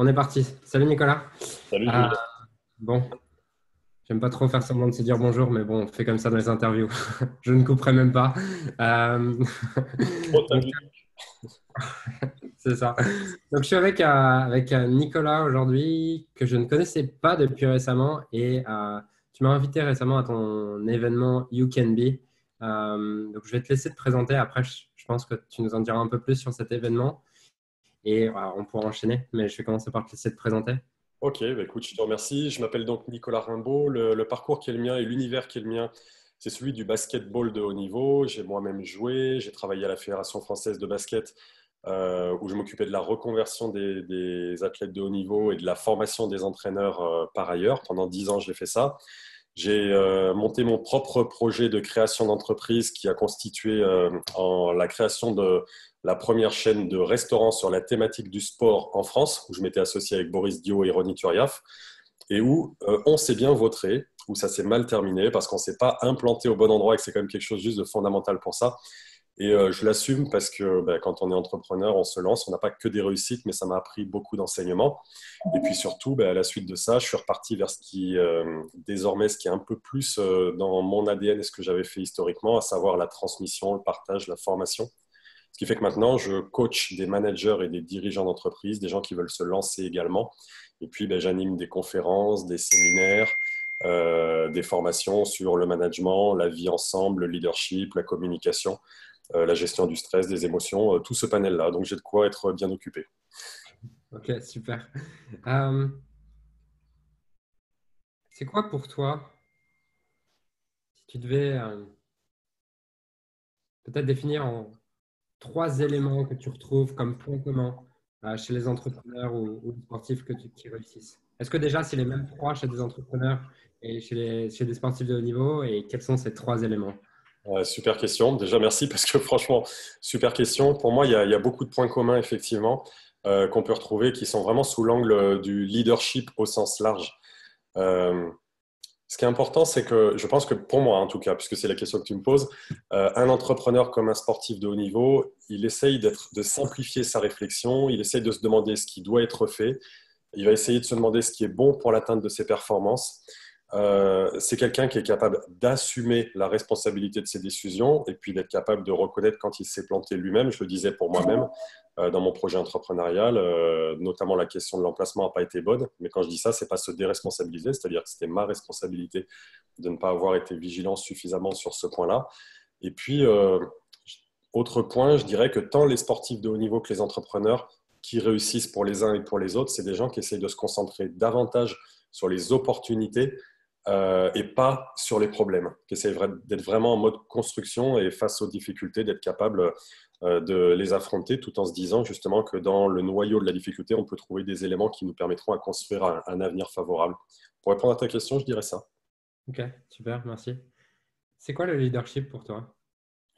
On est parti. Salut Nicolas. Salut Euh, Jules. bon, j'aime pas trop faire semblant de se dire bonjour, mais bon, on fait comme ça dans les interviews. Je ne couperai même pas. Euh, Oh, t'as donc, vu? c'est ça. Donc, je suis avec Nicolas aujourd'hui, que je ne connaissais pas depuis récemment. Et tu m'as invité récemment à ton événement You Can Be. Donc, je vais te laisser te présenter. Après, je pense que tu nous en diras un peu plus sur cet événement. Et on pourra enchaîner. Mais je vais commencer par te laisser te présenter. Ok, bah écoute, je te remercie. Je m'appelle donc Nicolas Rimbaud. Le parcours qui est le mien et l'univers qui est le mien, c'est celui du basketball de haut niveau. J'ai moi-même joué, j'ai travaillé à la Fédération française de basket, où je m'occupais de la reconversion des athlètes de haut niveau et de la formation des entraîneurs par ailleurs. Pendant 10 ans, j'ai fait ça. J'ai monté mon propre projet de création d'entreprise qui a constitué en la création de la première chaîne de restaurants sur la thématique du sport en France, où je m'étais associé avec Boris Dio et Ronny Turiaf, et où on s'est bien vautré, où ça s'est mal terminé parce qu'on ne s'est pas implanté au bon endroit et que c'est quand même quelque chose juste de fondamental pour ça. Et je l'assume parce que quand on est entrepreneur, on se lance, on n'a pas que des réussites, mais ça m'a appris beaucoup d'enseignements. Et puis surtout, à la suite de ça, je suis reparti vers ce qui, désormais, ce qui est un peu plus dans mon ADN et ce que j'avais fait historiquement, à savoir la transmission, le partage, la formation. Ce qui fait que maintenant, je coach des managers et des dirigeants d'entreprise, des gens qui veulent se lancer également. Et puis, j'anime des conférences, des séminaires, des formations sur le management, la vie ensemble, le leadership, la communication, la gestion du stress, des émotions, tout ce panel-là. Donc, j'ai de quoi être bien occupé. Ok, super. Euh, c'est quoi pour toi, si tu devais peut-être définir en trois éléments que tu retrouves comme point commun chez les entrepreneurs ou les sportifs qui réussissent? Est-ce que déjà c'est les mêmes trois chez des entrepreneurs et chez des sportifs de haut niveau? Et quels sont ces trois éléments? Super question. Déjà, merci parce que franchement, super question. Pour moi, il y a beaucoup de points communs, effectivement, qu'on peut retrouver qui sont vraiment sous l'angle du leadership au sens large. Euh, Ce qui est important, c'est que je pense que pour moi, en tout cas, puisque c'est la question que tu me poses, un entrepreneur comme un sportif de haut niveau, il essaye de simplifier sa réflexion, il essaye de se demander ce qui doit être fait, il va essayer de se demander ce qui est bon pour l'atteinte de ses performances. C'est quelqu'un qui est capable d'assumer la responsabilité de ses décisions et puis d'être capable de reconnaître quand il s'est planté lui-même. Je le disais pour moi-même dans mon projet entrepreneurial, notamment la question de l'emplacement n'a pas été bonne. Mais quand je dis ça, c'est pas se déresponsabiliser, c'est-à-dire que c'était ma responsabilité de ne pas avoir été vigilant suffisamment sur ce point-là. Et puis, autre point, je dirais que tant les sportifs de haut niveau que les entrepreneurs qui réussissent pour les uns et pour les autres, c'est des gens qui essayent de se concentrer davantage sur les opportunités et pas sur les problèmes, qui essayent d'être vraiment en mode construction et face aux difficultés, d'être capable de les affronter tout en se disant justement que dans le noyau de la difficulté, on peut trouver des éléments qui nous permettront à construire un avenir favorable. Pour répondre à ta question, je dirais ça. Ok, super, merci. C'est quoi le leadership pour toi?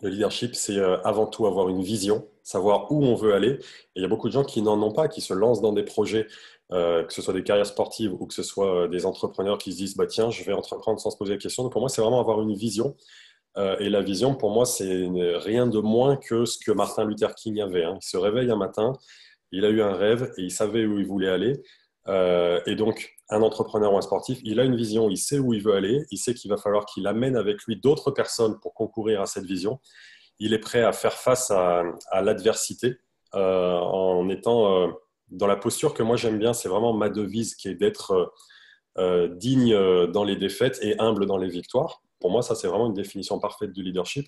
Le leadership, c'est avant tout avoir une vision, savoir où on veut aller. Et il y a beaucoup de gens qui n'en ont pas, qui se lancent dans des projets, que ce soit des carrières sportives ou que ce soit des entrepreneurs qui se disent bah, tiens, je vais entreprendre sans se poser la question. Donc pour moi, c'est vraiment avoir une vision. Et la vision, pour moi, c'est rien de moins que ce que Martin Luther King avait, hein. Il se réveille un matin, il a eu un rêve et il savait où il voulait aller. Et donc, un entrepreneur ou un sportif, il a une vision, il sait où il veut aller, il sait qu'il va falloir qu'il amène avec lui d'autres personnes pour concourir à cette vision. Il est prêt à faire face à l'adversité en étant dans la posture que moi j'aime bien. C'est vraiment ma devise qui est d'être digne dans les défaites et humble dans les victoires. Pour moi, ça, c'est vraiment une définition parfaite du leadership.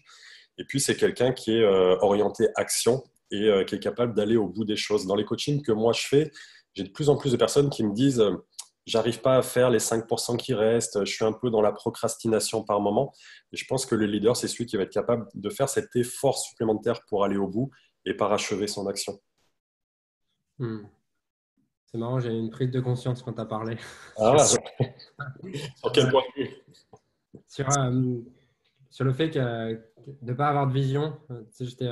Et puis, c'est quelqu'un qui est orienté action et qui est capable d'aller au bout des choses. Dans les coachings que moi, je fais, j'ai de plus en plus de personnes qui me disent j'arrive pas à faire les 5% qui restent, je suis un peu dans la procrastination par moment. Et je pense que le leader, c'est celui qui va être capable de faire cet effort supplémentaire pour aller au bout et parachever son action. Hmm. C'est marrant, j'ai eu une prise de conscience quand tu as parlé Ah, sur sur, quel euh, point de vue? sur, euh, sur le fait de ne pas avoir de vision. Tu sais,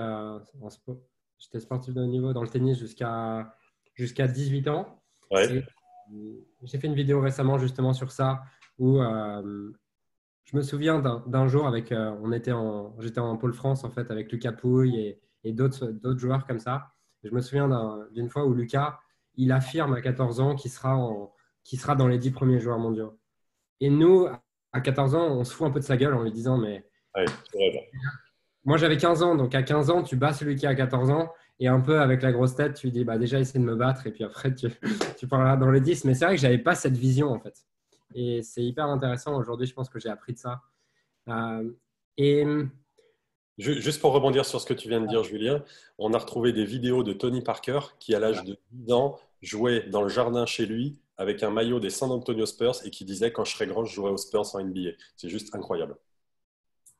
j'étais sportif de haut niveau dans le tennis jusqu'à 18 ans. Et Ouais, j'ai fait une vidéo récemment justement sur ça où je me souviens d'un jour j'étais en pôle France en fait avec Lucas Pouille et d'autres joueurs comme ça. Et je me souviens d'une fois où Lucas, il affirme à 14 ans qu'il sera dans les 10 premiers joueurs mondiaux. Et nous, à 14 ans, on se fout un peu de sa gueule en lui disant, mais Ouais, c'est vrai. moi j'avais 15 ans, donc à 15 ans, tu bats celui qui a 14 ans, et un peu avec la grosse tête, tu lui dis, bah déjà, essaie de me battre, et puis après, tu parleras dans les 10. Mais c'est vrai que je n'avais pas cette vision, en fait. Et c'est hyper intéressant. Aujourd'hui, je pense que j'ai appris de ça. Euh, et Juste pour rebondir sur ce que tu viens de dire, Julien, on a retrouvé des vidéos de Tony Parker qui, à l'âge de 10 ans, jouait dans le jardin chez lui avec un maillot des San Antonio Spurs et qui disait quand je serai grand, je jouerai aux Spurs en NBA. C'est juste incroyable.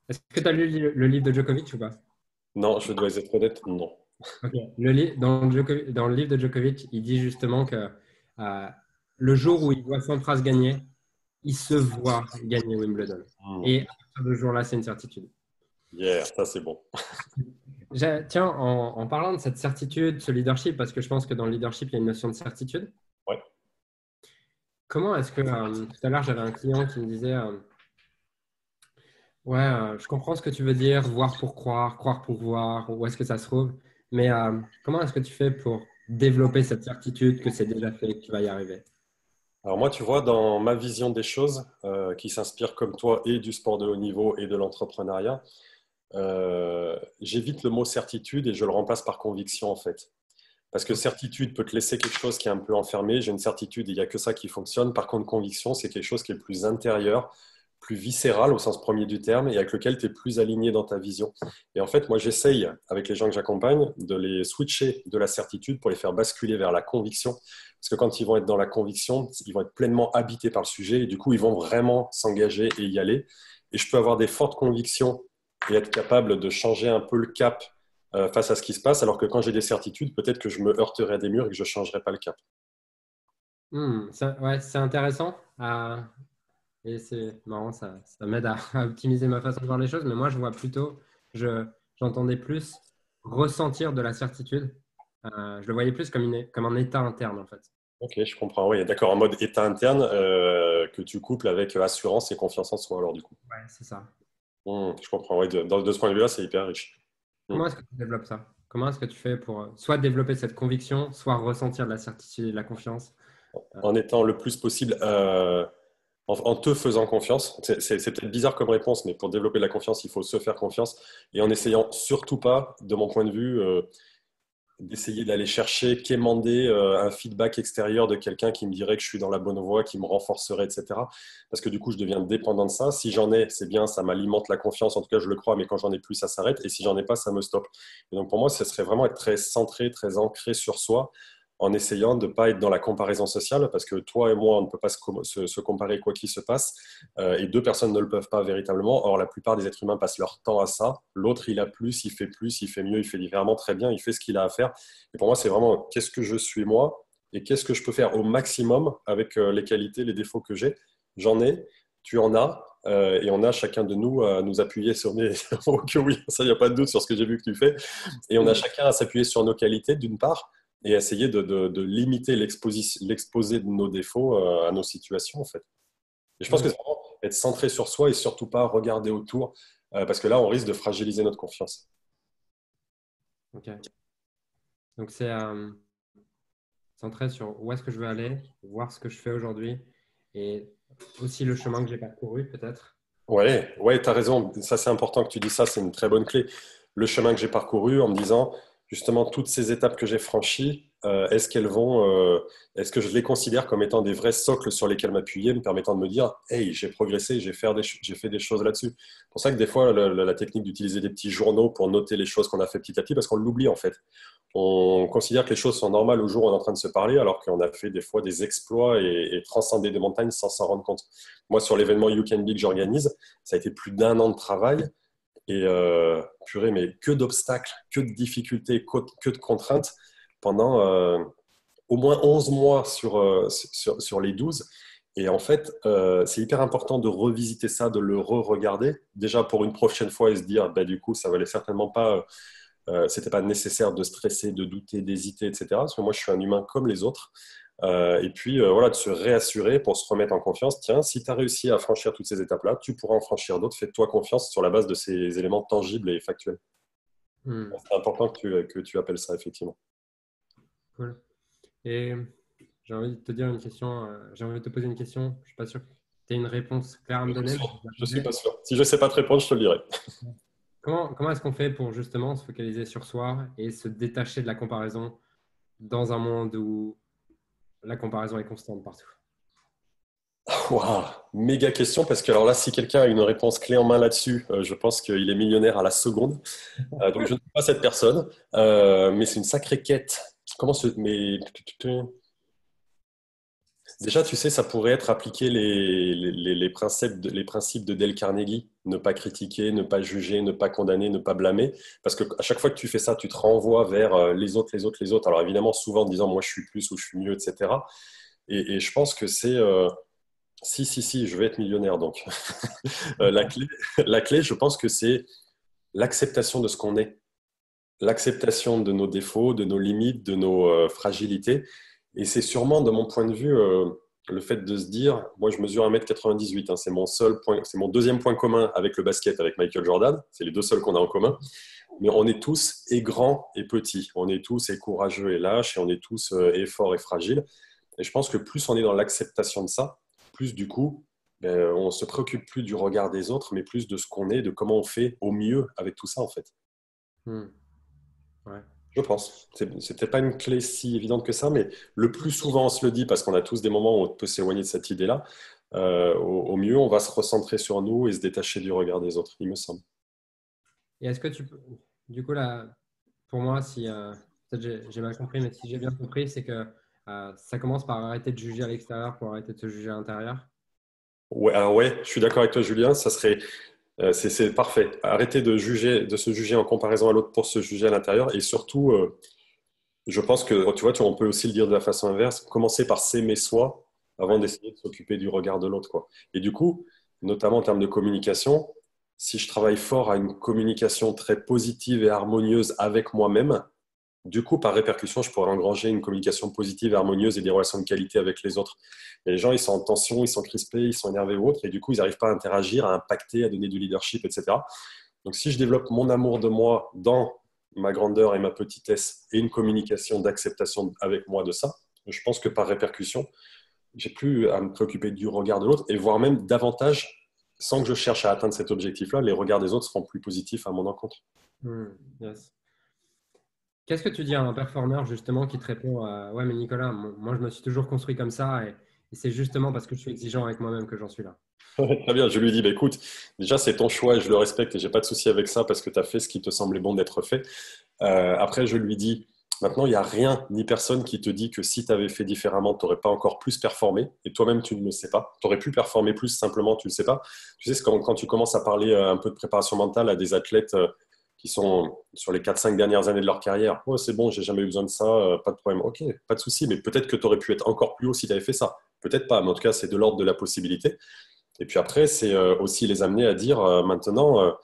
est-ce que tu as lu le livre de Djokovic ou pas? Non, je dois être honnête, non. Ok. Dans le livre de Djokovic, il dit justement que euh, le jour où il voit Sampras gagner, il se voit gagner Wimbledon. Hmm. Et à partir de ce jour-là, c'est une certitude. Yeah, ça c'est bon. Tiens, en parlant de cette certitude, ce leadership, parce que je pense que dans le leadership, il y a une notion de certitude. Ouais. Comment est-ce que, tout à l'heure, j'avais un client qui me disait, ouais, je comprends ce que tu veux dire, voir pour croire, croire pour voir, où est-ce que ça se trouve, mais comment est-ce que tu fais pour développer cette certitude que c'est déjà fait, que tu vas y arriver? Alors moi, tu vois, dans ma vision des choses, qui s'inspire comme toi et du sport de haut niveau et de l'entrepreneuriat, j'évite le mot certitude et je le remplace par conviction en fait. Parce que certitude peut te laisser quelque chose qui est un peu enfermé. J'ai une certitude, il n'y a que ça qui fonctionne. Par contre, conviction, c'est quelque chose qui est plus intérieur, plus viscéral au sens premier du terme et avec lequel tu es plus aligné dans ta vision. Et en fait, moi, j'essaye, avec les gens que j'accompagne, de les switcher de la certitude pour les faire basculer vers la conviction. Parce que quand ils vont être dans la conviction, ils vont être pleinement habités par le sujet et du coup, ils vont vraiment s'engager et y aller. Et je peux avoir des fortes convictions et être capable de changer un peu le cap face à ce qui se passe, alors que quand j'ai des certitudes, peut-être que je me heurterai à des murs et que je ne changerai pas le cap. Ouais, c'est intéressant. Et c'est marrant, ça m'aide à optimiser ma façon de voir les choses. Mais moi, je vois plutôt, j'entendais plus ressentir de la certitude. Je le voyais plus comme un état interne, en fait. Ok, je comprends. Oui, d'accord, en mode état interne que tu couples avec assurance et confiance en soi, alors du coup. Ouais, c'est ça. Je comprends. Oui, de ce point de vue-là, c'est hyper riche. Hmm. Comment est-ce que tu développes ça? Comment est-ce que tu fais pour soit développer cette conviction, soit ressentir de la certitude et de la confiance? Euh, En étant le plus possible, en te faisant confiance. C'est peut-être bizarre comme réponse, mais pour développer la confiance, il faut se faire confiance et en essayant surtout pas, de mon point de vue, d'essayer d'aller chercher, quémander un feedback extérieur de quelqu'un qui me dirait que je suis dans la bonne voie, qui me renforcerait, etc. Parce que du coup, je deviens dépendant de ça. Si j'en ai, c'est bien, ça m'alimente la confiance, en tout cas, je le crois, mais quand j'en ai plus, ça s'arrête. Et si j'en ai pas, ça me stoppe. Et donc, pour moi, ce serait vraiment être très centré, très ancré sur soi, en essayant de ne pas être dans la comparaison sociale, parce que toi et moi, on ne peut pas se comparer quoi qu'il se passe, et deux personnes ne le peuvent pas véritablement. Or, la plupart des êtres humains passent leur temps à ça. L'autre, il a plus, il fait mieux, il fait différemment, très bien, il fait ce qu'il a à faire. Et pour moi, c'est vraiment qu'est-ce que je suis moi et qu'est-ce que je peux faire au maximum avec les qualités, les défauts que j'ai. J'en ai, tu en as, et on a chacun de nous à nous appuyer sur des... Oh que oui, ça, il n'y a pas de doute sur ce que j'ai vu que tu fais. Et on a chacun à s'appuyer sur nos qualités, d'une part, et essayer de limiter l'exposé de nos défauts à nos situations, en fait. Et je pense que hmm, c'est vraiment être centré sur soi et surtout pas regarder autour, parce que là, on risque de fragiliser notre confiance. ok. Donc, c'est centré sur où est-ce que je veux aller, voir ce que je fais aujourd'hui et aussi le chemin que j'ai parcouru, peut-être. Ouais, ouais, tu as raison. Ça, c'est important que tu dis ça. C'est une très bonne clé. Le chemin que j'ai parcouru en me disant, justement, toutes ces étapes que j'ai franchies, est-ce que je les considère comme étant des vrais socles sur lesquels m'appuyer, me permettant de me dire, hey, j'ai progressé, j'ai fait des choses là-dessus. C'est pour ça que des fois, la technique d'utiliser des petits journaux pour noter les choses qu'on a fait petit à petit, parce qu'on l'oublie en fait. On considère que les choses sont normales au jour où on est en train de se parler, alors qu'on a fait des fois des exploits et transcendé des montagnes sans s'en rendre compte. Moi, sur l'événement You Can Be que j'organise, ça a été plus d'1 an de travail. Et purée, mais que d'obstacles, que de difficultés, que de contraintes pendant au moins 11 mois sur les 12. Et en fait, c'est hyper important de revisiter ça, de le re-regarder. Déjà pour une prochaine fois et se dire, bah, du coup, ça valait certainement pas, c'était pas nécessaire de stresser, de douter, d'hésiter, etc. Parce que moi, je suis un humain comme les autres. Et puis, voilà, de se réassurer pour se remettre en confiance. Tiens, si tu as réussi à franchir toutes ces étapes-là, tu pourras en franchir d'autres. Fais-toi confiance sur la base de ces éléments tangibles et factuels. Hmm, C'est important que tu appelles ça, effectivement. cool. Et j'ai envie de te dire une question, j'ai envie de te poser une question. Je suis pas sûr que tu aies une réponse claire à me donner, mais je vais te la Je suis poser. pas sûr. Si je sais pas te répondre, je te le dirai. Comment est-ce qu'on fait pour justement se focaliser sur soi et se détacher de la comparaison dans un monde où la comparaison est constante partout? Waouh, méga question parce que alors là, si quelqu'un a une réponse clé en main là-dessus, je pense qu'il est millionnaire à la seconde. Donc je ne suis pas cette personne, mais c'est une sacrée quête. Comment se... Mais déjà, tu sais, ça pourrait être appliquer les principes de Dale Carnegie. Ne pas critiquer, ne pas juger, ne pas condamner, ne pas blâmer. Parce que à chaque fois que tu fais ça, tu te renvoies vers les autres, les autres, les autres. Alors évidemment, souvent en disant moi je suis plus ou je suis mieux, etc. Et je pense que c'est si, je vais être millionnaire donc. La clé, la clé, je pense que c'est l'acceptation de ce qu'on est, l'acceptation de nos défauts, de nos limites, de nos fragilités. Et c'est sûrement, de mon point de vue, le fait de se dire, moi je mesure 1,98 m, hein, c'est mon seul point, c'est mon deuxième point commun avec le basket, avec Michael Jordan, c'est les deux seuls qu'on a en commun. Mais on est tous et grands et petits, on est tous et courageux et lâches, et on est tous et forts et fragiles. Et je pense que plus on est dans l'acceptation de ça, plus du coup, ben, on se préoccupe plus du regard des autres, mais plus de ce qu'on est, de comment on fait au mieux avec tout ça en fait. Hmm, ouais. Je pense. C'était pas une clé si évidente que ça, mais le plus souvent on se le dit parce qu'on a tous des moments où on peut s'éloigner de cette idée-là. Au mieux, on va se recentrer sur nous et se détacher du regard des autres, il me semble. Et est-ce que tu peux, du coup, là, pour moi, si peut-être j'ai mal compris, mais si j'ai bien compris, c'est que ça commence par arrêter de juger à l'extérieur pour arrêter de se juger à l'intérieur. Ouais, alors ouais, je suis d'accord avec toi, Julien. Ça serait, c'est parfait. Arrêter de juger, de se juger en comparaison à l'autre pour se juger à l'intérieur. Et surtout, je pense que tu vois, on peut aussi le dire de la façon inverse. Commencer par s'aimer soi avant Ouais. d'essayer de s'occuper du regard de l'autre, quoi. Et du coup, notamment en termes de communication, si je travaille fort à une communication très positive et harmonieuse avec moi-même, du coup, par répercussion, je pourrais engranger une communication positive, harmonieuse et des relations de qualité avec les autres. Et les gens, ils sont en tension, ils sont crispés, ils sont énervés ou autres, et du coup, ils n'arrivent pas à interagir, à impacter, à donner du leadership, etc. Donc, si je développe mon amour de moi dans ma grandeur et ma petitesse et une communication d'acceptation avec moi de ça, je pense que par répercussion, j'ai plus à me préoccuper du regard de l'autre et voire même davantage, sans que je cherche à atteindre cet objectif-là, les regards des autres seront plus positifs à mon encontre. Hmm, yes. Qu'est-ce que tu dis à un performeur justement qui te répond ouais, mais Nicolas, moi je me suis toujours construit comme ça et c'est justement parce que je suis exigeant avec moi-même que j'en suis là. Très bien, je lui dis, bah, écoute, déjà c'est ton choix et je le respecte et j'ai pas de souci avec ça parce que tu as fait ce qui te semblait bon d'être fait. Après, je lui dis, maintenant, il n'y a rien ni personne qui te dit que si tu avais fait différemment, tu n'aurais pas encore plus performé et toi-même, tu ne le sais pas. Tu aurais pu performer plus, simplement, tu ne le sais pas. Tu sais, c'est quand tu commences à parler un peu de préparation mentale à des athlètes qui sont sur les 4-5 dernières années de leur carrière. Oh, c'est bon, j'ai jamais eu besoin de ça, pas de problème. Ok, pas de souci, mais peut-être que tu aurais pu être encore plus haut si tu avais fait ça. Peut-être pas, mais en tout cas, c'est de l'ordre de la possibilité. Et puis après, c'est aussi les amener à dire maintenant,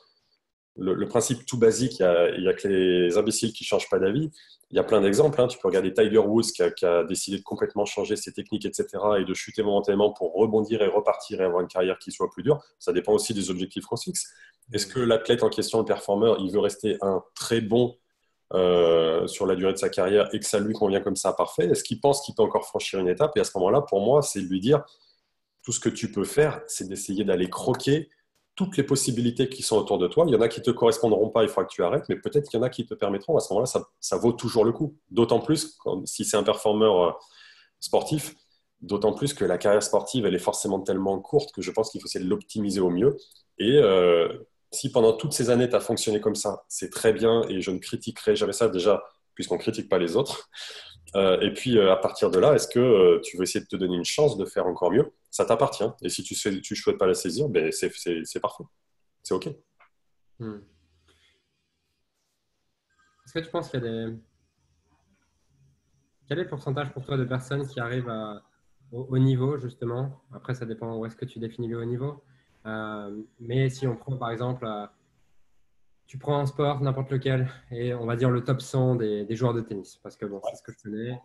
le principe tout basique, il y a que les imbéciles qui ne changent pas d'avis. Il y a plein d'exemples, hein. Tu peux regarder Tiger Woods qui a décidé de complètement changer ses techniques, etc., et de chuter momentanément pour rebondir et repartir et avoir une carrière qui soit plus dure. Ça dépend aussi des objectifs qu'on se fixe. Est-ce Hmm. que l'athlète en question, le performeur, il veut rester un très bon sur la durée de sa carrière et que ça lui convient comme ça, parfait. Est-ce qu'il pense qu'il peut encore franchir une étape? Et à ce moment-là, pour moi, c'est lui dire, tout ce que tu peux faire, c'est d'essayer d'aller croquer toutes les possibilités qui sont autour de toi. Il y en a qui ne te correspondront pas, il faudra que tu arrêtes, mais peut-être qu'il y en a qui te permettront. À ce moment-là, ça vaut toujours le coup. D'autant plus, si c'est un performeur sportif, d'autant plus que la carrière sportive, elle est forcément tellement courte que je pense qu'il faut essayer de l'optimiser au mieux. Et si pendant toutes ces années, tu as fonctionné comme ça, c'est très bien et je ne critiquerai jamais ça déjà, puisqu'on ne critique pas les autres. Et puis, à partir de là, est-ce que tu veux essayer de te donner une chance de faire encore mieux? Ça t'appartient. Et si tu ne souhaites pas la saisir, ben c'est parfait. C'est OK. Hmm. Est-ce que tu penses qu'il y a des... Quel est le pourcentage pour toi de personnes qui arrivent au haut niveau, justement? Après, ça dépend où est-ce que tu définis le haut niveau. Mais si on prend, par exemple, tu prends un sport, n'importe lequel, et on va dire le top 100 des joueurs de tennis, parce que bon, c'est ce que je connais.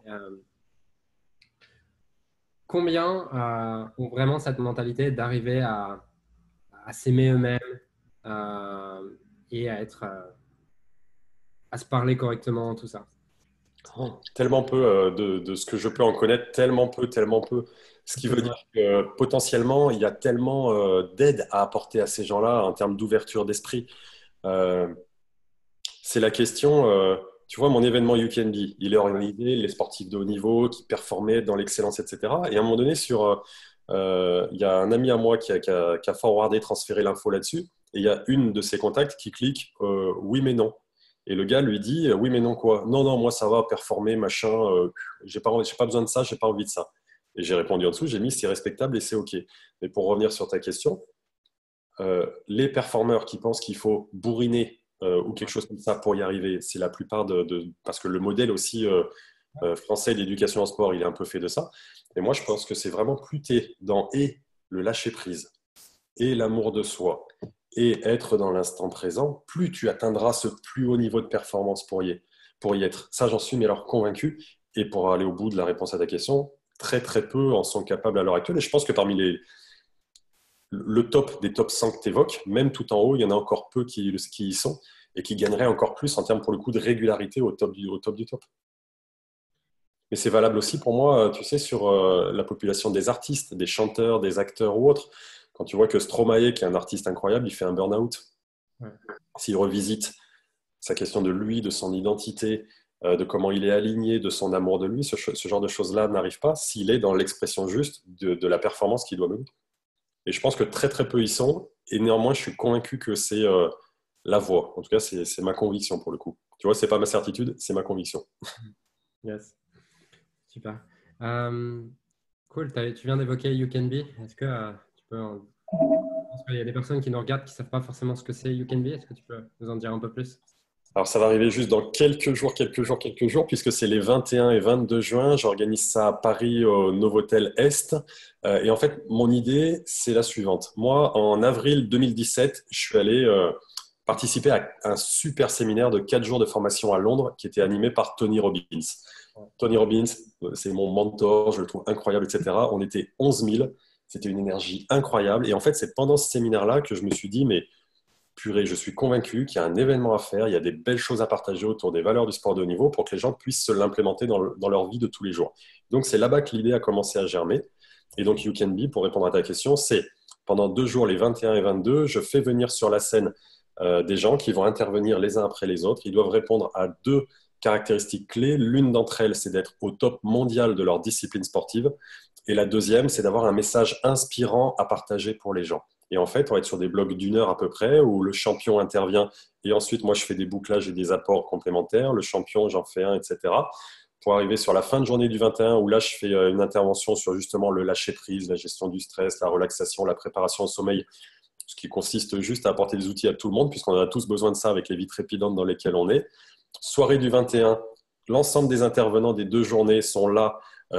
Combien ont vraiment cette mentalité d'arriver à s'aimer eux-mêmes et à se parler correctement, tout ça? Oh, tellement peu de ce que je peux en connaître, tellement peu, tellement peu. Ce qui veut dire Complètement. que potentiellement, il y a tellement d'aide à apporter à ces gens-là en termes d'ouverture d'esprit. Euh, c'est la question, tu vois, mon événement You Can Be, il est organisé, les sportifs de haut niveau qui performaient dans l'excellence, etc. Et à un moment donné, il y a un ami à moi qui a forwardé, transféré l'info là-dessus, et il y a une de ses contacts qui clique oui mais non. Et le gars lui dit oui mais non quoi? Non, non, moi ça va, performer, machin, j'ai pas besoin de ça, j'ai pas envie de ça. Et j'ai répondu en dessous, j'ai mis c'est respectable et c'est OK. Mais pour revenir sur ta question, les performeurs qui pensent qu'il faut bourriner ou quelque chose comme ça pour y arriver, c'est la plupart parce que le modèle aussi français d'éducation en sport, il est un peu fait de ça. Et moi, je pense que c'est vraiment plus t'es dans et le lâcher prise et l'amour de soi et être dans l'instant présent, plus tu atteindras ce plus haut niveau de performance pour y être. Ça, j'en suis mais alors convaincu. Et pour aller au bout de la réponse à ta question, très très peu en sont capables à l'heure actuelle. Et je pense que parmi le top des top 100 que tu évoques, même tout en haut, il y en a encore peu qui y sont et qui gagneraient encore plus en termes, pour le coup, de régularité au top du top. Mais c'est valable aussi pour moi, tu sais, sur la population des artistes, des chanteurs, des acteurs ou autres. Quand tu vois que Stromae, qui est un artiste incroyable, il fait un burn-out. Ouais. S'il revisite sa question de lui, de son identité, de comment il est aligné, de son amour de lui, ce genre de choses-là n'arrive pas s'il est dans l'expression juste de la performance qu'il doit mener. Et je pense que très très peu y sont. Et néanmoins, je suis convaincu que c'est la voie. En tout cas, c'est ma conviction pour le coup. Tu vois, c'est pas ma certitude, c'est ma conviction. Yes. Super. Euh, cool. Tu viens d'évoquer You Can Be. Est-ce que tu peux parce qu'il y a des personnes qui nous regardent qui ne savent pas forcément ce que c'est You Can Be. Est-ce que tu peux nous en dire un peu plus? Alors, ça va arriver juste dans quelques jours, quelques jours, quelques jours, puisque c'est les 21 et 22 juin. J'organise ça à Paris au Novotel Est. Et en fait, mon idée, c'est la suivante. Moi, en avril 2017, je suis allé participer à un super séminaire de 4 jours de formation à Londres qui était animé par Tony Robbins. Tony Robbins, c'est mon mentor, je le trouve incroyable, etc. On était 11 000. C'était une énergie incroyable. Et en fait, c'est pendant ce séminaire-là que je me suis dit, mais purée, je suis convaincu qu'il y a un événement à faire, il y a des belles choses à partager autour des valeurs du sport de haut niveau pour que les gens puissent se l'implémenter dans leur vie de tous les jours. Donc, c'est là-bas que l'idée a commencé à germer. Et donc, You Can Be, pour répondre à ta question, c'est pendant 2 jours, les 21 et 22, je fais venir sur la scène des gens qui vont intervenir les uns après les autres. Ils doivent répondre à deux caractéristiques clés. L'une d'entre elles, c'est d'être au top mondial de leur discipline sportive. Et la deuxième, c'est d'avoir un message inspirant à partager pour les gens. Et en fait, on va être sur des blocs d'1 heure à peu près où le champion intervient et ensuite, moi, je fais des bouclages et des apports complémentaires. Le champion, j'en fais un, etc. Pour arriver sur la fin de journée du 21 où là, je fais une intervention sur justement le lâcher prise, la gestion du stress, la relaxation, la préparation au sommeil, ce qui consiste juste à apporter des outils à tout le monde puisqu'on a tous besoin de ça avec les vies trépidantes dans lesquelles on est. Soirée du 21, l'ensemble des intervenants des 2 journées sont là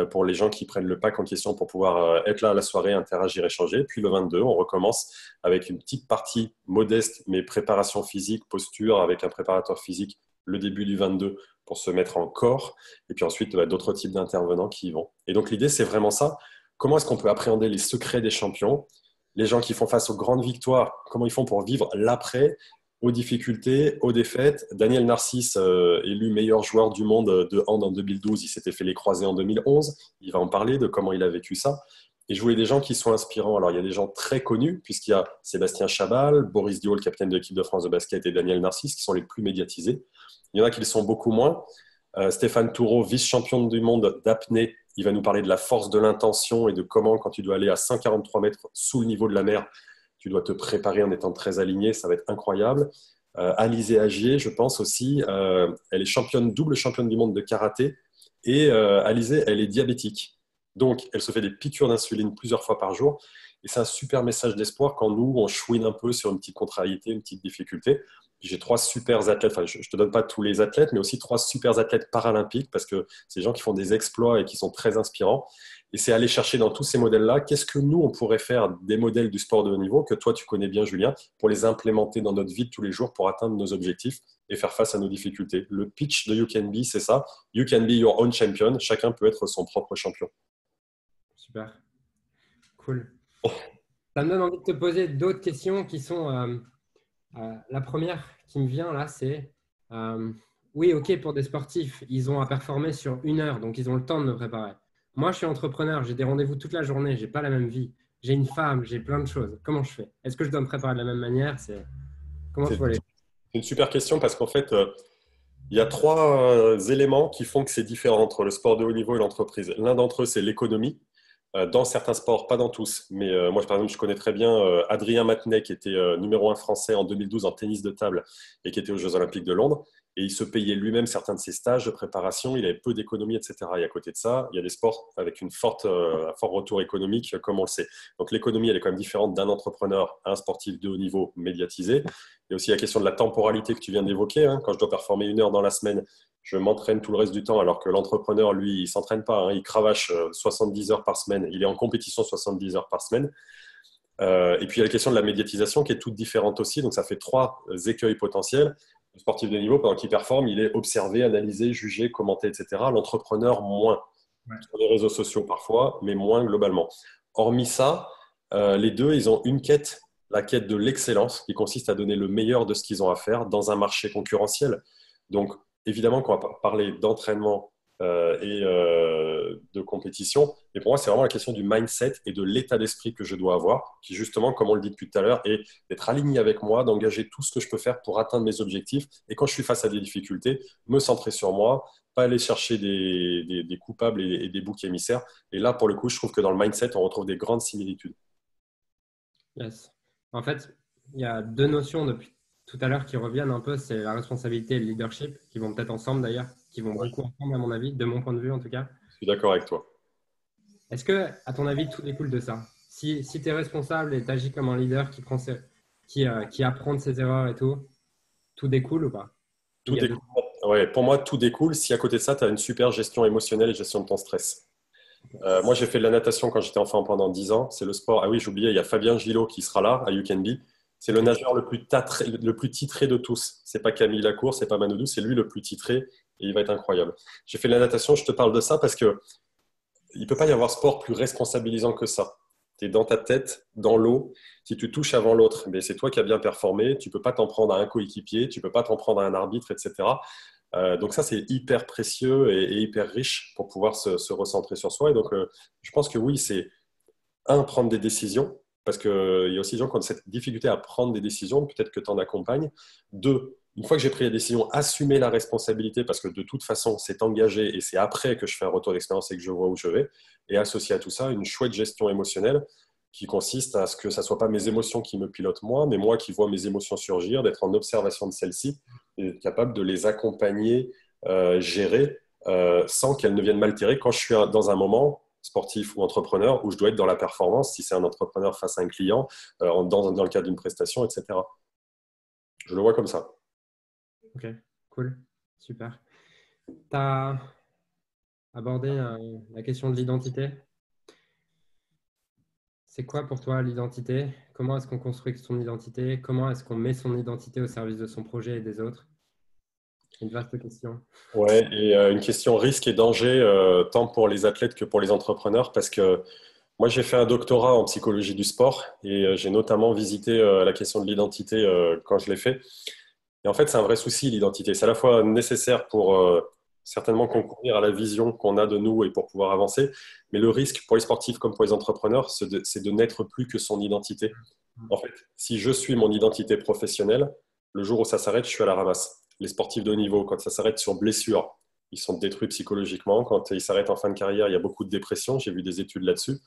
pour les gens qui prennent le pack en question pour pouvoir être là à la soirée, interagir, échanger. Puis le 22, on recommence avec une petite partie modeste, mais préparation physique, posture, avec un préparateur physique le début du 22 pour se mettre en corps. Et puis ensuite, d'autres types d'intervenants qui y vont. Et donc l'idée, c'est vraiment ça. Comment est-ce qu'on peut appréhender les secrets des champions, les gens qui font face aux grandes victoires, comment ils font pour vivre l'après, aux difficultés, aux défaites. Daniel Narcisse, élu meilleur joueur du monde de hand en 2012, il s'était fait les croisés en 2011. Il va en parler de comment il a vécu ça. Et je voulais des gens qui sont inspirants. Alors, il y a des gens très connus, puisqu'il y a Sébastien Chabal, Boris Dio, le capitaine de l'équipe de France de basket, et Daniel Narcisse, qui sont les plus médiatisés. Il y en a qui le sont beaucoup moins. Stéphane Toureau, vice-champion du monde d'apnée, il va nous parler de la force de l'intention et de comment, quand tu dois aller à 143 mètres sous le niveau de la mer, tu dois te préparer en étant très aligné, ça va être incroyable. Alizé Agier, je pense aussi, elle est championne, double championne du monde de karaté. Et Alizé, elle est diabétique. Donc, elle se fait des piqûres d'insuline plusieurs fois par jour. Et c'est un super message d'espoir quand nous, on chouine un peu sur une petite contrariété, une petite difficulté. J'ai 3 super athlètes, enfin, je ne te donne pas tous les athlètes, mais aussi 3 super athlètes paralympiques parce que c'est des gens qui font des exploits et qui sont très inspirants. Et c'est aller chercher dans tous ces modèles-là, qu'est-ce que nous, on pourrait faire des modèles du sport de haut niveau que toi, tu connais bien, Julien, pour les implémenter dans notre vie de tous les jours pour atteindre nos objectifs et faire face à nos difficultés. Le pitch de You Can Be, c'est ça. You can be your own champion. Chacun peut être son propre champion. Super. Cool. Ça me donne envie de te poser d'autres questions qui sont la première qui me vient là, c'est oui, ok, pour des sportifs, ils ont à performer sur 1 heure, donc ils ont le temps de me préparer. Moi, je suis entrepreneur, j'ai des rendez-vous toute la journée, j'ai pas la même vie. J'ai une femme, j'ai plein de choses. Comment je fais? Est-ce que je dois me préparer de la même manière? Comment tu C'est vois les... une super question parce qu'en fait, il y a trois éléments qui font que c'est différent entre le sport de haut niveau et l'entreprise. L'un d'entre eux, c'est l'économie. Dans certains sports, pas dans tous, mais moi, par exemple, je connais très bien Adrien Matenet, qui était numéro 1 français en 2012 en tennis de table et qui était aux Jeux Olympiques de Londres. Et il se payait lui-même certains de ses stages de préparation. Il avait peu d'économie, etc. Et à côté de ça, il y a des sports avec un fort retour économique, comme on le sait. Donc l'économie, elle est quand même différente d'un entrepreneur à un sportif de haut niveau médiatisé. Il y a aussi la question de la temporalité que tu viens d'évoquer. Hein. Quand je dois performer 1 heure dans la semaine, je m'entraîne tout le reste du temps, alors que l'entrepreneur, lui, il ne s'entraîne pas. Hein. Il cravache 70 heures par semaine. Il est en compétition 70 heures par semaine. Et puis, il y a la question de la médiatisation qui est toute différente aussi. Donc, ça fait trois écueils potentiels. Le sportif de niveau, pendant qu'il performe, il est observé, analysé, jugé, commenté, etc. L'entrepreneur, moins. Ouais. Sur les réseaux sociaux parfois, mais moins globalement. Hormis ça, les deux, ils ont une quête, la quête de l'excellence, qui consiste à donner le meilleur de ce qu'ils ont à faire dans un marché concurrentiel. Donc, évidemment qu'on va parler d'entraînement et de compétition, mais pour moi, c'est vraiment la question du mindset et de l'état d'esprit que je dois avoir, qui justement, comme on le dit depuis tout à l'heure, est d'être aligné avec moi, d'engager tout ce que je peux faire pour atteindre mes objectifs, et quand je suis face à des difficultés, me centrer sur moi, pas aller chercher des coupables et des boucs émissaires. Et là, pour le coup, je trouve que dans le mindset, on retrouve des grandes similitudes. Yes. En fait, il y a deux notions depuis tout à l'heure qui reviennent un peu, c'est la responsabilité et le leadership, qui vont peut-être ensemble d'ailleurs, qui vont Ouais, beaucoup ensemble à mon avis, de mon point de vue en tout cas. je suis d'accord avec toi. Est-ce que, à ton avis, tout découle de ça? Si tu es responsable et tu agis comme un leader qui apprend de ses erreurs et tout découle ou pas? Ou Tout il y a deux... découle. Ouais, pour moi, tout découle si à côté de ça, tu as une super gestion émotionnelle et gestion de ton stress. Moi, j'ai fait de la natation quand j'étais enfant pendant 10 ans. C'est le sport. Ah oui, j'oubliais, il y a Fabien Gillot qui sera là à You Can Be. C'est le Ok. nageur le plus titré de tous. C'est pas Camille Lacour, c'est pas Manodou, c'est lui le plus titré et il va être incroyable. J'ai fait de la natation, je te parle de ça parce que il ne peut pas y avoir sport plus responsabilisant que ça. Tu es dans ta tête, dans l'eau. Si tu touches avant l'autre, mais c'est toi qui as bien performé. Tu ne peux pas t'en prendre à un coéquipier, tu ne peux pas t'en prendre à un arbitre, etc. Donc ça, c'est hyper précieux et hyper riche pour pouvoir se recentrer sur soi. Et donc, je pense que oui, c'est prendre des décisions, parce qu'il y a aussi des gens qui ont cette difficulté à prendre des décisions, peut-être que tu en accompagnes. Deux, une fois que j'ai pris la décision, assumer la responsabilité, parce que de toute façon, c'est engagé et c'est après que je fais un retour d'expérience et que je vois où je vais. Et associer à tout ça une chouette gestion émotionnelle qui consiste à ce que ce ne soit pas mes émotions qui me pilotent moi, mais moi qui vois mes émotions surgir, d'être en observation de celles-ci et d'être capable de les accompagner, gérer, sans qu'elles ne viennent m'altérer quand je suis dans un moment sportif ou entrepreneur où je dois être dans la performance, si c'est un entrepreneur face à un client, dans le cadre d'une prestation, etc. Je le vois comme ça. Ok, cool, super. Tu as abordé la question de l'identité. C'est quoi pour toi l'identité? Comment est-ce qu'on construit son identité? Comment est-ce qu'on met son identité au service de son projet et des autres? C'est une vaste question. Ouais, et une question risque et danger, tant pour les athlètes que pour les entrepreneurs, parce que moi j'ai fait un doctorat en psychologie du sport et j'ai notamment visité la question de l'identité quand je l'ai fait. Et en fait, c'est un vrai souci, l'identité. C'est à la fois nécessaire pour certainement concourir à la vision qu'on a de nous et pour pouvoir avancer. Mais le risque pour les sportifs comme pour les entrepreneurs, c'est de n'être plus que son identité. En fait, si je suis mon identité professionnelle, le jour où ça s'arrête, je suis à la ramasse. Les sportifs de haut niveau, quand ça s'arrête sur blessure, ils sont détruits psychologiquement. Quand ils s'arrêtent en fin de carrière, il y a beaucoup de dépression. J'ai vu des études là-dessus.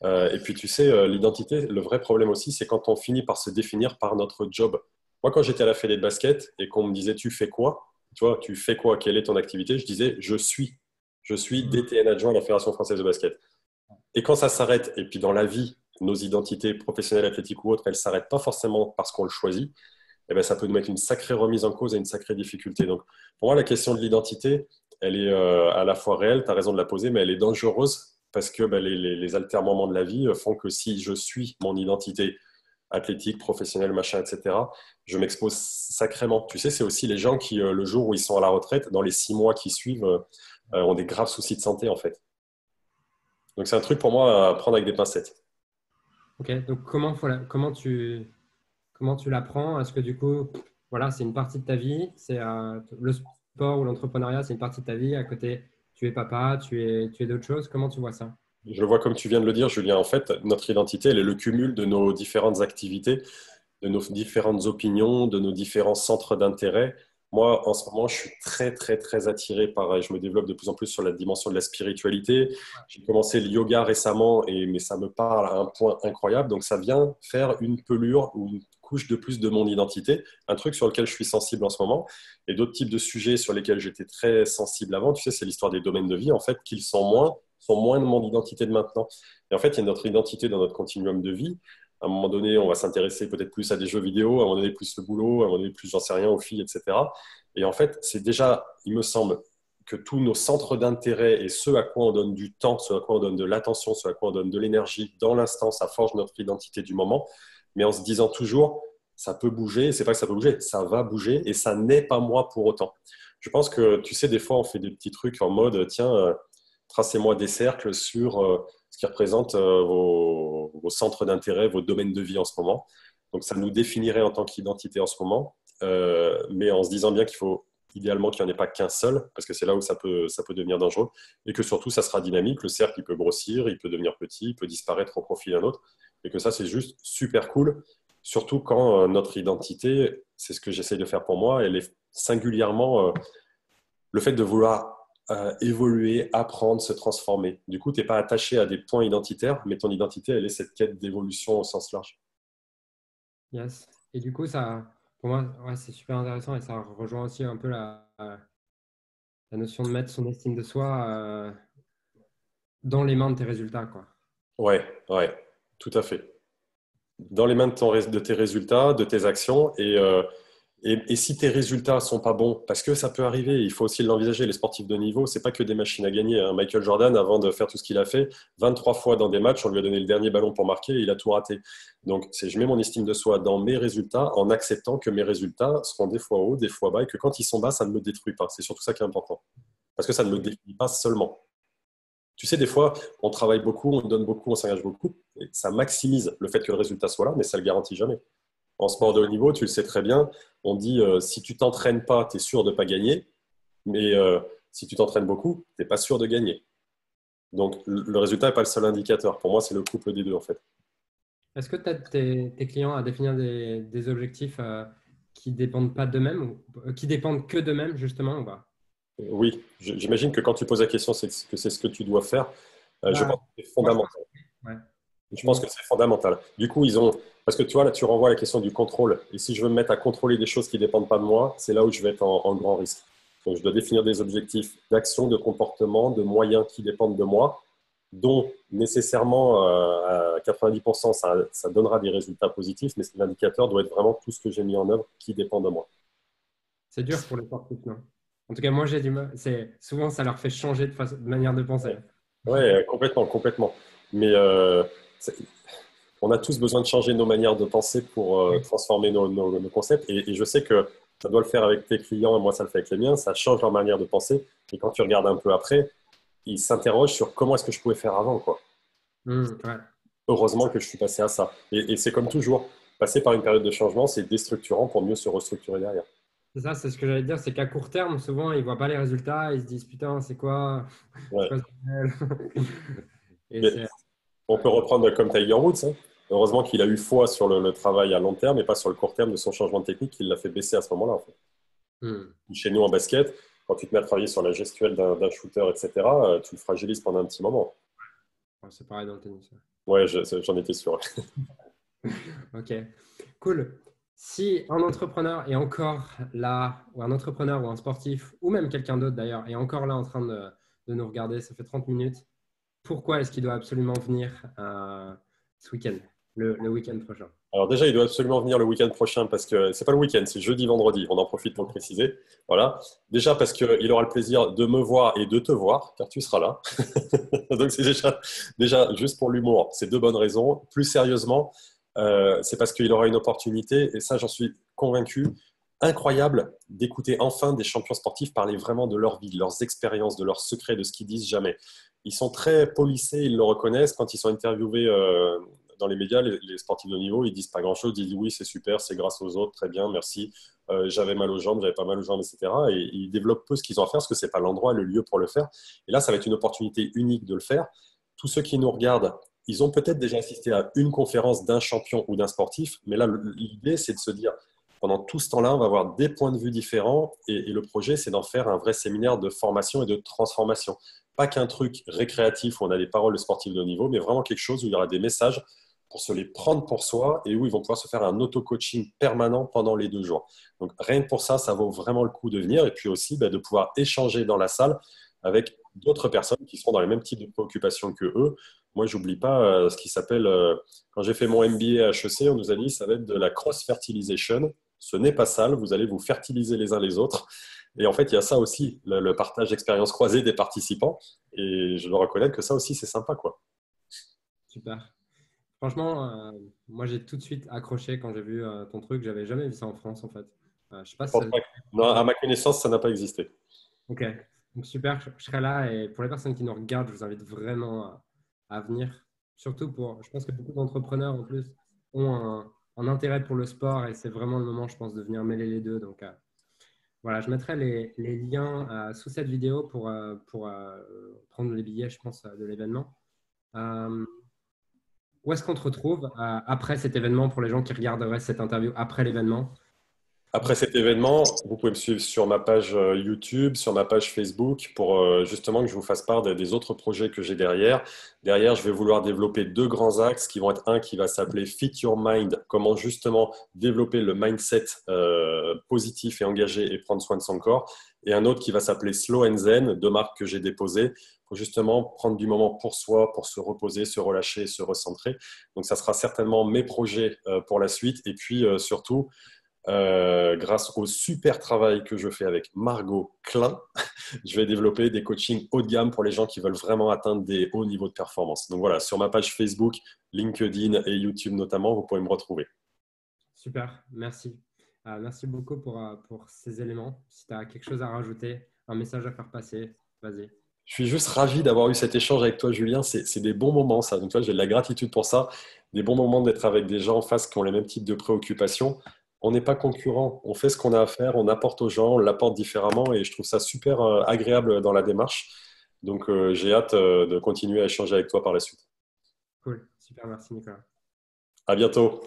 Et puis, tu sais, l'identité, le vrai problème aussi, c'est quand on finit par se définir par notre job. Moi, quand j'étais à la fédé de basket et qu'on me disait, tu fais quoi? Tu vois, tu fais quoi? Quelle est ton activité? Je disais, je suis. Je suis DTN adjoint à la Fédération française de basket. Et quand ça s'arrête, et puis dans la vie, nos identités professionnelles, athlétiques ou autres, elles ne s'arrêtent pas forcément parce qu'on le choisit, eh ben, ça peut nous mettre une sacrée remise en cause et une sacrée difficulté. Donc, pour moi, la question de l'identité, elle est à la fois réelle, tu as raison de la poser, mais elle est dangereuse parce que ben, les altermoments de la vie font que si je suis mon identité athlétique, professionnelle, machin, etc., je m'expose sacrément. Tu sais, c'est aussi les gens qui, le jour où ils sont à la retraite, dans les 6 mois qui suivent, ont des graves soucis de santé, en fait. Donc, c'est un truc pour moi à prendre avec des pincettes. Ok, donc comment tu l'apprends? Est-ce que du coup, voilà, c'est une partie de ta vie, sport ou l'entrepreneuriat, c'est une partie de ta vie. À côté, tu es papa, tu es d'autres choses. Comment tu vois ça? Je le vois comme tu viens de le dire, Julien. En fait, notre identité, elle est le cumul de nos différentes activités, de nos différentes opinions, de nos différents centres d'intérêt. Moi, en ce moment, je suis très, très, très attiré par, je me développe de plus en plus sur la dimension de la spiritualité. J'ai commencé le yoga récemment, mais ça me parle à un point incroyable. Donc, ça vient faire une pelure ou une couche de plus de mon identité, un truc sur lequel je suis sensible en ce moment. Et d'autres types de sujets sur lesquels j'étais très sensible avant, tu sais, c'est l'histoire des domaines de vie, en fait, qu'ils sont moins de mon identité de maintenant. Et en fait, il y a notre identité dans notre continuum de vie. À un moment donné, on va s'intéresser peut-être plus à des jeux vidéo, à un moment donné, plus le boulot, à un moment donné, plus, j'en sais rien, aux filles, etc. Et en fait, c'est déjà, il me semble, que tous nos centres d'intérêt et ce à quoi on donne du temps, ce à quoi on donne de l'attention, ce à quoi on donne de l'énergie dans l'instant, ça forge notre identité du moment. Mais en se disant toujours, ça peut bouger, c'est pas que ça peut bouger, ça va bouger et ça n'est pas moi pour autant. Je pense que, tu sais, des fois, on fait des petits trucs en mode, tiens, tracez-moi des cercles sur ce qui représente vos centres d'intérêt, vos domaines de vie en ce moment. Donc, ça nous définirait en tant qu'identité en ce moment, mais en se disant bien qu'il faut idéalement qu'il n'y en ait pas qu'un seul, parce que c'est là où ça peut devenir dangereux, et que surtout, ça sera dynamique. Le cercle, il peut grossir, il peut devenir petit, il peut disparaître au profit d'un autre, et que ça, c'est juste super cool, surtout quand notre identité, c'est ce que j'essaye de faire pour moi, elle est singulièrement le fait de vouloir évoluer, apprendre, se transformer. Du coup, tu n'es pas attaché à des points identitaires, mais ton identité, elle est cette quête d'évolution au sens large. Yes. Et du coup, ça, pour moi, ouais, c'est super intéressant et ça rejoint aussi un peu la notion de mettre son estime de soi dans les mains de tes résultats, quoi. Ouais, ouais, tout à fait. Dans les mains de tes résultats, de tes actions, et si tes résultats sont pas bons, parce que ça peut arriver, il faut aussi l'envisager, les sportifs de niveau, c'est pas que des machines à gagner, hein. Michael Jordan, avant de faire tout ce qu'il a fait, 23 fois dans des matchs, on lui a donné le dernier ballon pour marquer et il a tout raté. Donc, je mets mon estime de soi dans mes résultats en acceptant que mes résultats seront des fois hauts, des fois bas, et que quand ils sont bas, ça ne me détruit pas. C'est surtout ça qui est important. Parce que ça ne me définit pas seulement. Tu sais, des fois, on travaille beaucoup, on donne beaucoup, on s'engage beaucoup, et ça maximise le fait que le résultat soit là, mais ça ne le garantit jamais. En sport de haut niveau, tu le sais très bien, on dit si tu t'entraînes pas, tu es sûr de ne pas gagner, mais si tu t'entraînes beaucoup, tu n'es pas sûr de gagner. Donc le résultat n'est pas le seul indicateur. Pour moi, c'est le couple des deux en fait. Est-ce que tu aides tes clients à définir des objectifs qui dépendent pas d'eux-mêmes ou qui dépendent que d'eux-mêmes, justement, ou pas? Oui, j'imagine que quand tu poses la question, c'est que c'est ce que tu dois faire. Je Bah, pense que c'est moi, je pense. fondamental. Ouais. Je pense Mais que c'est fondamental. Du coup, parce que tu vois, là, tu renvoies à la question du contrôle. Et si je veux me mettre à contrôler des choses qui ne dépendent pas de moi, c'est là où je vais être en grand risque. Donc, je dois définir des objectifs d'action, de comportement, de moyens qui dépendent de moi, dont nécessairement à 90%, ça donnera des résultats positifs, mais l'indicateur doit être vraiment tout ce que j'ai mis en œuvre qui dépend de moi. c'est dur pour les sportifs, non? En tout cas, moi, j'ai du mal. Souvent, ça leur fait changer de manière de penser. Ouais, complètement, complètement. Mais c'est- on a tous besoin de changer nos manières de penser pour transformer nos concepts. Et je sais que ça doit le faire avec tes clients, et moi ça le fait avec les miens, ça change leur manière de penser. Et quand tu regardes un peu après, ils s'interrogent sur comment est-ce que je pouvais faire avant, quoi. Ouais. Heureusement que je suis passé à ça. Et c'est comme toujours, passer par une période de changement, c'est déstructurant pour mieux se restructurer derrière. C'est ça, c'est ce que j'allais dire, c'est qu'à court terme, souvent, ils ne voient pas les résultats, ils se disent, putain, c'est Ouais. quoi ce bordel? Et Mais c'est. on peut reprendre comme Tiger Woods, hein. Heureusement qu'il a eu foi sur le travail à long terme et pas sur le court terme de son changement de technique qui l'a fait baisser à ce moment-là, en fait. Hmm. Chez nous en basket, quand tu te mets à travailler sur la gestuelle d'un shooter, etc., tu le fragilises pendant un petit moment. Ouais, c'est pareil dans le tennis. Ouais, j'en étais sûr. Ok, cool. Si un entrepreneur est encore là, ou un entrepreneur ou un sportif, ou même quelqu'un d'autre d'ailleurs, est encore là en train de nous regarder, ça fait 30 minutes, pourquoi est-ce qu'il doit absolument venir ce week-end, le week-end prochain? Alors déjà, il doit absolument venir le week-end prochain parce que c'est pas le week-end, c'est jeudi, vendredi. On en profite pour le préciser. Voilà. Déjà parce qu'il aura le plaisir de me voir et de te voir, car tu seras là. Donc c'est déjà juste pour l'humour, c'est deux bonnes raisons. Plus sérieusement, c'est parce qu'il aura une opportunité, et ça j'en suis convaincu, incroyable d'écouter enfin des champions sportifs parler vraiment de leur vie, de leurs expériences, de leurs secrets, de ce qu'ils disent jamais. Ils sont très policés, ils le reconnaissent quand ils sont interviewés dans les médias, les sportifs de haut niveau, ils disent pas grand-chose. Ils disent oui, c'est super, c'est grâce aux autres, très bien, merci. J'avais mal aux jambes, j'avais pas mal aux jambes, etc. Et ils développent peu ce qu'ils ont à faire parce que c'est pas l'endroit, le lieu pour le faire. Et là, ça va être une opportunité unique de le faire. Tous ceux qui nous regardent, ils ont peut-être déjà assisté à une conférence d'un champion ou d'un sportif, mais là, l'idée, c'est de se dire, pendant tout ce temps-là, on va avoir des points de vue différents et le projet, c'est d'en faire un vrai séminaire de formation et de transformation. Pas qu'un truc récréatif où on a des paroles de sportifs de haut niveau, mais vraiment quelque chose où il y aura des messages pour se les prendre pour soi et où ils vont pouvoir se faire un auto-coaching permanent pendant les 2 jours. Donc rien que pour ça, ça vaut vraiment le coup de venir et puis aussi de pouvoir échanger dans la salle avec d'autres personnes qui seront dans les mêmes types de préoccupations que eux. Moi, j'oublie pas ce qui s'appelle, quand j'ai fait mon MBA à HEC, on nous a dit ça va être de la cross-fertilisation. Ce n'est pas sale, vous allez vous fertiliser les uns les autres. Et en fait, il y a ça aussi, le partage d'expériences croisées des participants. Et je dois reconnaître que ça aussi, c'est sympa, quoi. Super. Franchement, moi, j'ai tout de suite accroché quand j'ai vu ton truc. J'avais jamais vu ça en France, en fait. Je sais pas Je si ça... pense pas que- Non, à ma connaissance, ça n'a pas existé. Ok. Donc, super, je serai là. Et pour les personnes qui nous regardent, je vous invite vraiment à venir. Surtout pour, je pense que beaucoup d'entrepreneurs, en plus, ont un intérêt pour le sport. Et c'est vraiment le moment, je pense, de venir mêler les deux. Donc, voilà, je mettrai les liens sous cette vidéo pour prendre les billets, je pense, de l'événement. Euh, Où est-ce qu'on te retrouve après cet événement pour les gens qui regarderaient cette interview après l'événement? Après cet événement, vous pouvez me suivre sur ma page YouTube, sur ma page Facebook pour justement que je vous fasse part des autres projets que j'ai derrière. Derrière, je vais vouloir développer 2 grands axes qui vont être un qui va s'appeler Fit Your Mind, comment justement développer le mindset positif et engagé et prendre soin de son corps. Et un autre qui va s'appeler Slow and Zen, 2 marques que j'ai déposées pour justement prendre du moment pour soi, pour se reposer, se relâcher, se recentrer. Donc, ça sera certainement mes projets pour la suite. Et puis surtout, grâce au super travail que je fais avec Margot Klein, je vais développer des coachings haut de gamme pour les gens qui veulent vraiment atteindre des hauts niveaux de performance. Donc voilà, sur ma page Facebook, LinkedIn et YouTube notamment, vous pouvez me retrouver. Super, merci. Merci beaucoup pour ces éléments. Si tu as quelque chose à rajouter, un message à faire passer, vas-y. Je suis juste ravi d'avoir eu cet échange avec toi, Julien. C'est des bons moments, ça. Donc, toi, j'ai de la gratitude pour ça. Des bons moments d'être avec des gens en face qui ont les mêmes types de préoccupations. On n'est pas concurrents. On fait ce qu'on a à faire, on apporte aux gens, on l'apporte différemment et je trouve ça super agréable dans la démarche. Donc, j'ai hâte de continuer à échanger avec toi par la suite. Cool, super, merci Nicolas. À bientôt.